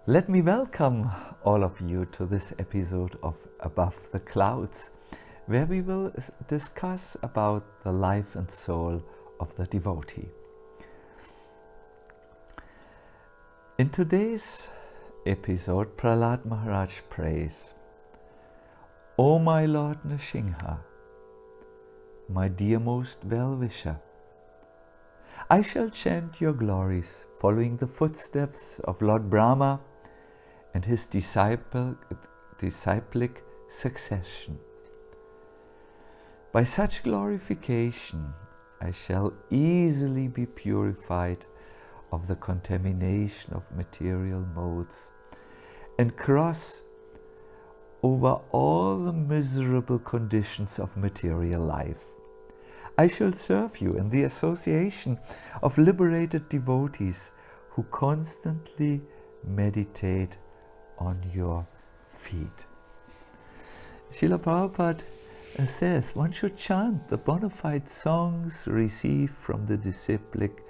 Let me welcome all of you to this episode of Above the Clouds, where we will discuss about the life and soul of the devotee. In today's episode, Prahlad Maharaj prays, O my Lord Nṛsiṁha, my dearmost well-wisher, I shall chant your glories, following the footsteps of Lord Brahmā and his disciplic succession. By such glorification, I shall easily be purified of the contamination of material modes and cross over all the miserable conditions of material life. I shall serve you in the association of liberated devotees who constantly meditate on your feet. Srila Prabhupada says one should chant the bona fide songs received from the disciplic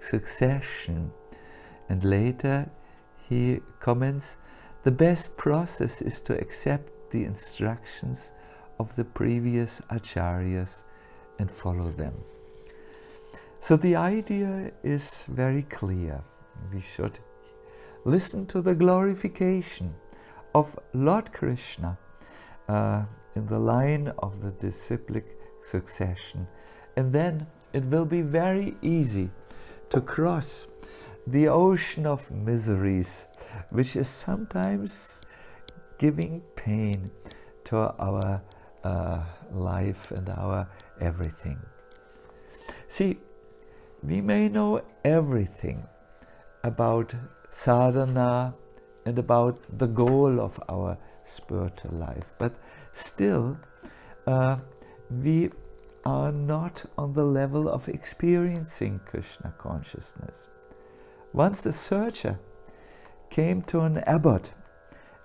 succession, and later he comments, the best process is to accept the instructions of the previous acharyas and follow them. So the idea is very clear. We should listen to the glorification of Lord Krishna in the line of the disciplic succession, and then it will be very easy to cross the ocean of miseries, which is sometimes giving pain to our life and our everything. See, we may know everything about sadhana and about the goal of our spiritual life, but still we are not on the level of experiencing Krishna consciousness. Once a searcher came to an abbot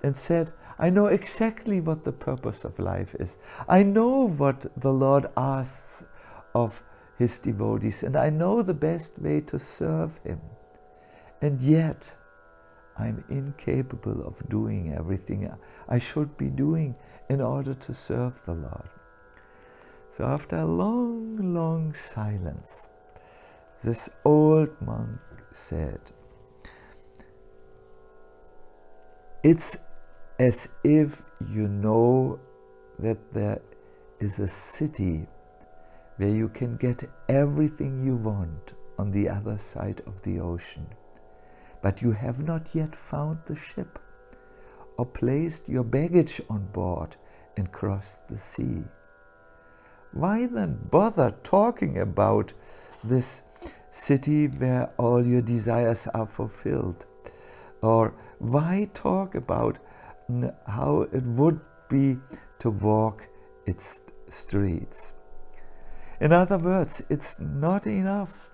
and said, I know exactly what the purpose of life is. I know what the Lord asks of his devotees, and I know the best way to serve him. And yet, I'm incapable of doing everything I should be doing in order to serve the Lord. So after a long, long silence, this old monk said, it's as if you know that there is a city where you can get everything you want on the other side of the ocean, but you have not yet found the ship or placed your baggage on board and crossed the sea. Why then bother talking about this city where all your desires are fulfilled? Or why talk about how it would be to walk its streets? In other words, it's not enough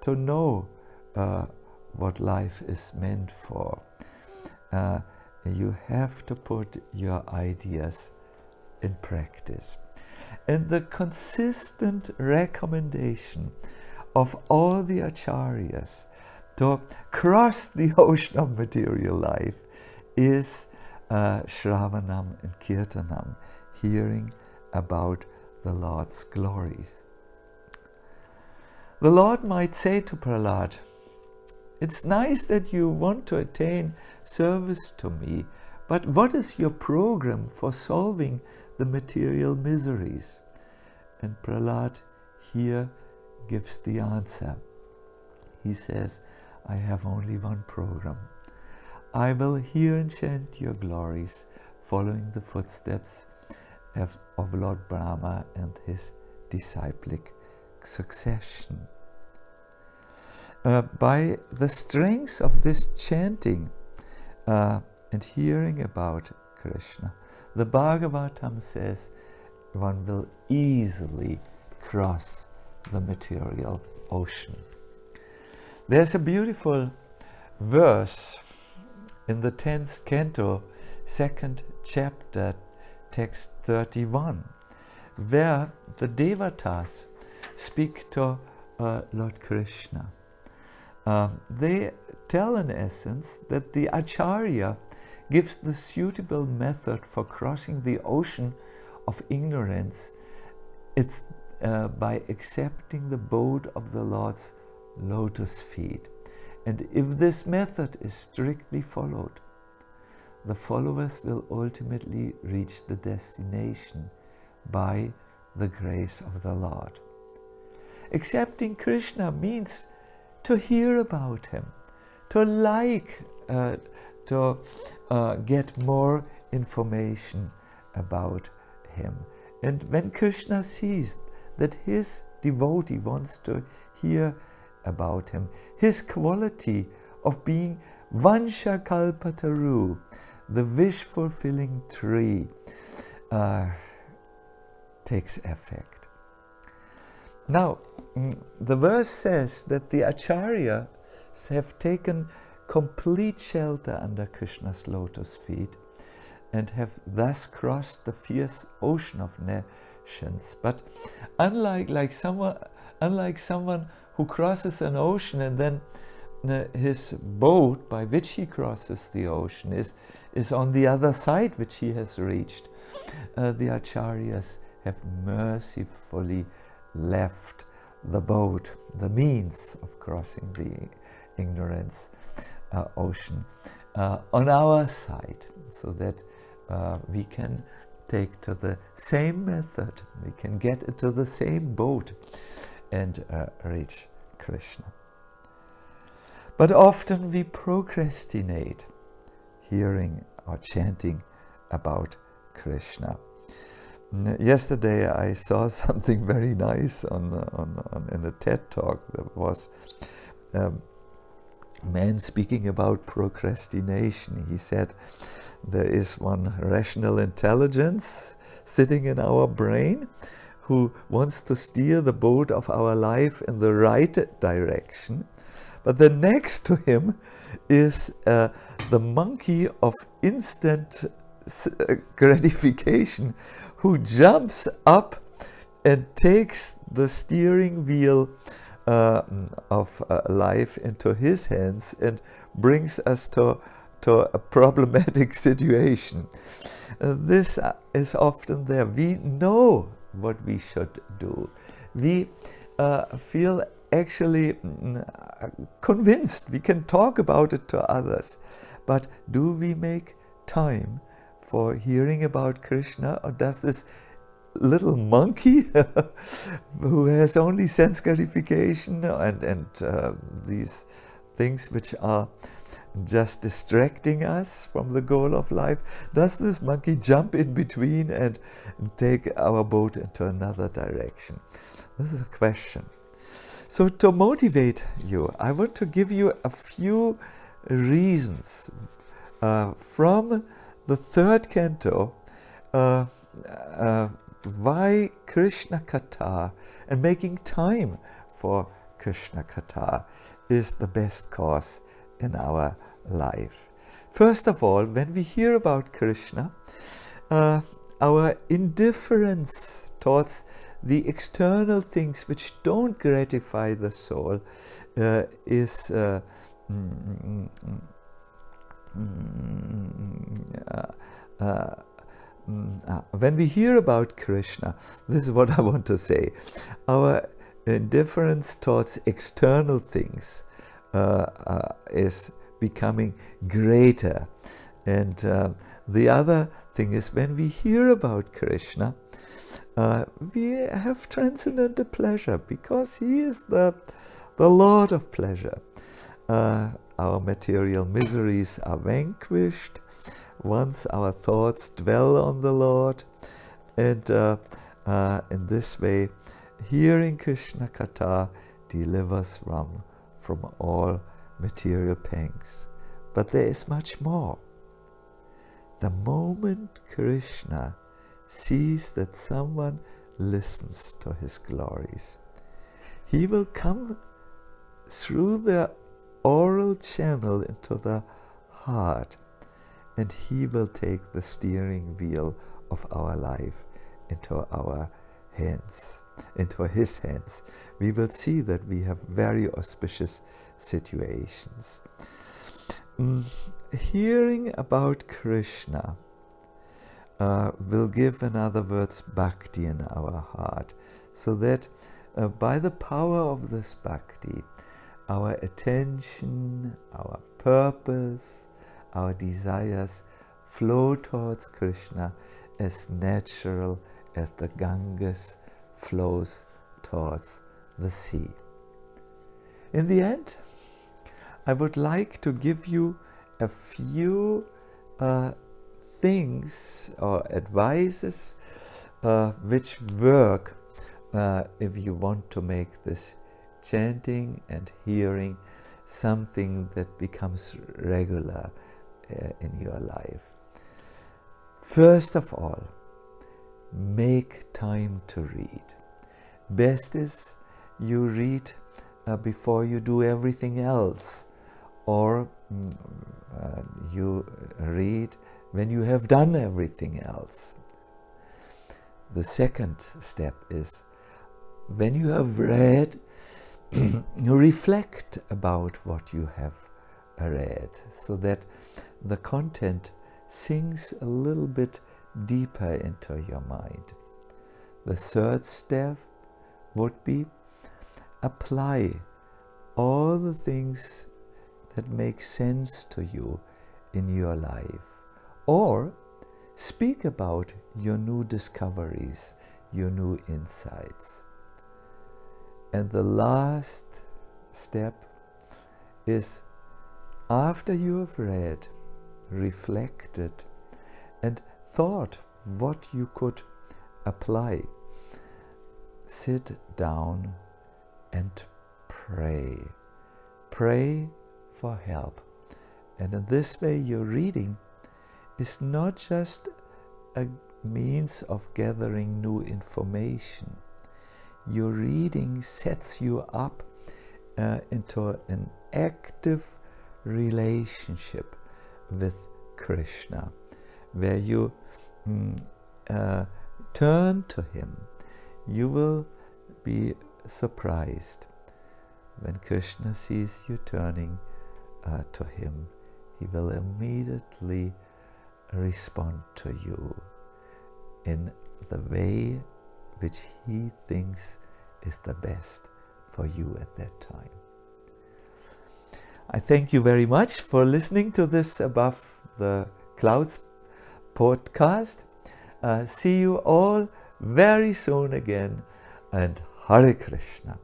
to know what life is meant for. You have to put your ideas in practice. And the consistent recommendation of all the acharyas to cross the ocean of material life is Shravanam and Kirtanam, hearing about the Lord's glories. The Lord might say to Prahlad, it's nice that you want to attain service to me, but what is your program for solving the material miseries? And Prahlad here gives the answer. He says, I have only one program. I will hear and chant your glories, following the footsteps of Lord Brahmā and his disciplic succession. By the strength of this chanting and hearing about Krishna, the Bhagavatam says one will easily cross the material ocean. There's a beautiful verse in the 10th canto, 2nd chapter, text 31, where the devotees speak to Lord Krishna. they tell in essence that the Acharya gives the suitable method for crossing the ocean of ignorance. It's by accepting the boat of the Lord's lotus feet. And if this method is strictly followed, the followers will ultimately reach the destination by the grace of the Lord. Accepting Krishna means to hear about him, to get more information about him. And when Krishna sees that his devotee wants to hear about him, his quality of being Vanchakalpataru, the wish-fulfilling tree, takes effect. Now, the verse says that the Acharyas have taken complete shelter under Krishna's lotus feet and have thus crossed the fierce ocean of nescience. But unlike someone who crosses an ocean and then his boat by which he crosses the ocean is on the other side which he has reached, the Acharyas have mercifully left the boat, the means of crossing the ignorance ocean, on our side, so that we can take to the same method, we can get into the same boat and reach Krishna. But often we procrastinate hearing or chanting about Krishna. Yesterday I saw something very nice in a TED talk. There was a man speaking about procrastination. He said there is one rational intelligence sitting in our brain who wants to steer the boat of our life in the right direction. But then next to him is the monkey of instant gratification who jumps up and takes the steering wheel of life into his hands and brings us to a problematic situation. This is often there. We know what we should do. We feel actually convinced. We can talk about it to others. But do we make time for hearing about Krishna, or does this little monkey who has only sense gratification and these things which are just distracting us from the goal of life, does this monkey jump in between and take our boat into another direction? This is a question. So to motivate you, I want to give you a few reasons from the third canto why Krishna Katha and making time for Krishna Katha is the best cause in our life. First of all, when we hear about Krishna, our indifference towards the external things which don't gratify the soul is when we hear about Krishna, this is what I want to say. Our indifference towards external things is becoming greater. And the other thing is, when we hear about Krishna, we have transcendental pleasure because he is the Lord of pleasure. Our material miseries are vanquished once our thoughts dwell on the Lord, and in this way, hearing Krishna Katha delivers from all material pangs. But there is much more. The moment Krishna sees that someone listens to his glories, he will come through the oral channel into the heart, and he will take the steering wheel of our life into our hands, into his hands, we will see that we have very auspicious situations. Hearing about Krishna will give, in other words, bhakti in our heart, so that by the power of this bhakti, our attention, our purpose, our desires flow towards Krishna as natural as the Ganges flows towards the sea. In the end, I would like to give you a few things or advices which work if you want to make this chanting and hearing something that becomes regular in your life. First of all, make time to read. Best is you read before you do everything else, or you read when you have done everything else. The second step is, when you have read, you reflect about what you have read, so that the content sinks a little bit deeper into your mind. The third step would be, apply all the things that make sense to you in your life, or speak about your new discoveries, your new insights. And the last step is, after you have read, reflected, and thought what you could apply, sit down and pray. Pray for help. And in this way, your reading is not just a means of gathering new information. Your reading sets you up into an active relationship with Krishna, where you turn to him. You will be surprised when Krishna sees you turning to him. He will immediately respond to you in the way which he thinks is the best for you at that time. I thank you very much for listening to this Above the Clouds podcast. See you all very soon again, and Hare Krishna.